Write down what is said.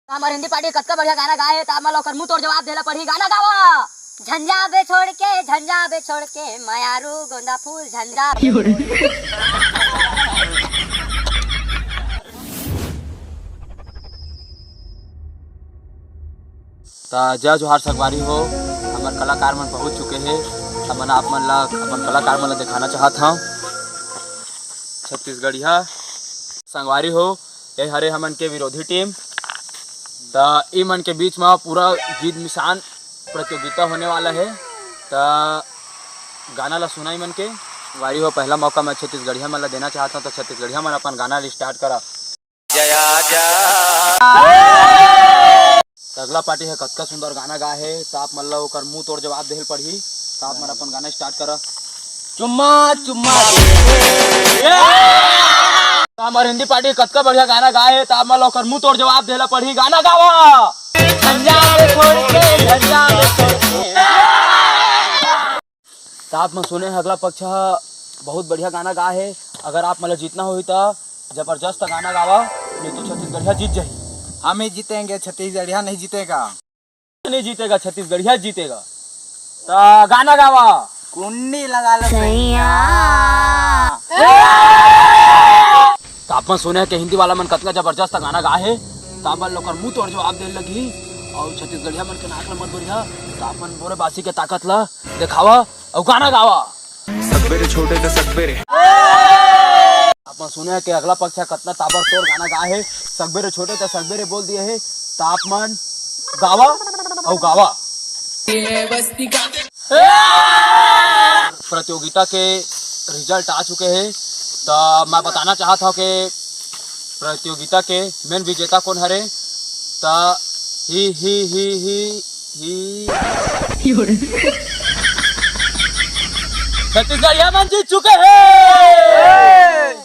हमार हिंदी पार्टी कतका बढ़िया गाना गाए त हमन लोग मुंह तोड़ जवाब देला पड़ी गाना गावा। झंझा बे छोड़ के मायारू गोंदा फूल झंझा जय जोहार संगवारी हो। हमार कलाकार मन पहुंच चुके हैं। हमन आप मन ला अपन कलाकार मन ला दिखाना चाहत हूँ। छत्तीसगढ़िया संगवारी हो, ये हरे हमन के विरोधी टीम। ई मन के बीच में पूरा गीत मिसान प्रतियोगिता होने वाला है। गाना ला सुनाई मन के वारी हो। पहला मौका मैं छत्तीसगढ़िया मन ला देना चाहता हूँ, तो छत्तीसगढ़िया मन अपन गाना स्टार्ट करा। अगला पार्टी है कतका सुंदर गाना गा है, तो आप मन ला ओकर मुंह तोड़ जवाब देहल पड़ही। तो आप मन अपन गाना स्टार्ट करा। चुम्मा चुम्मा हमार हिंदी पार्टी कतका बढ़िया गाना गाए है, तो आप मन ला ओकर मुंह तोड़ जवाब देहला पड़ही। गाना गावा। तो आप मन सुने अगला पक्ष बहुत बढ़िया गाना गा है। अगर आप मतलब जीतना हो तो जबरदस्त गाना गावा, नहीं तो छत्तीसगढ़िया जीत जाए। हम ही जीतेंगे, छत्तीसगढ़िया नहीं जीतेगा। नहीं जीतेगा, छत्तीसगढ़िया जीतेगा। तो गाना गावा। कुंडी लगा लो तो आप मन सुने कि हिंदी वाला मन कतका जबरदस्त गाना गा है। तो आप लोग मुंह तोड़ जवाब देने लगी और छत्तीसगढ़िया मन के नाक मत बढ़िया। तो आप मन बोरे बासी के ताकत ला दिखावा और गाना गावा। सगबेरे छोटे तो सगबेरे। आप मन सुने कि अगला पक्ष कितना ताबड़तोड़ गाना गा है। सगबेरे छोटे तो सगबेरे बोल दिए है। तो आप मन गावा और गावा। प्रतियोगिता के रिजल्ट आ चुके हैं। तो मैं बताना चाहता हूँ कि प्रतियोगिता के मेन विजेता कौन हरे। तो ही छत्तीसगढ़िया मन जीत चुके हैं।